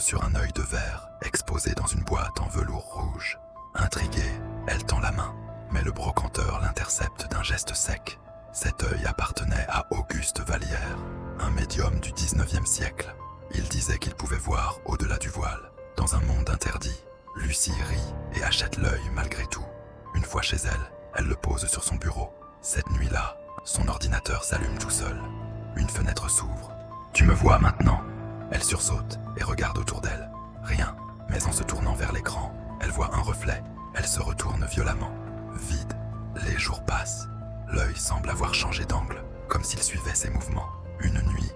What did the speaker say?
sur un œil de verre exposé dans une boîte en velours rouge. Intriguée, elle tend la main, mais le brocanteur l'intercepte d'un geste sec. Cet œil appartenait à Auguste Vallière, un médium du 19e siècle. Il disait qu'il pouvait voir au-delà du voile, dans un monde interdit. Lucie rit et achète l'œil malgré tout. Une fois chez elle, elle le pose sur son bureau. Cette nuit-là, son ordinateur s'allume tout seul. Une fenêtre s'ouvre. « Tu me vois maintenant ?» Elle sursaute et regarde autour d'elle. Rien, mais en se tournant vers l'écran, elle voit un reflet. Elle se retourne violemment. Vide. Les jours passent. L'œil semble avoir changé d'angle, comme s'il suivait ses mouvements. Une nuit,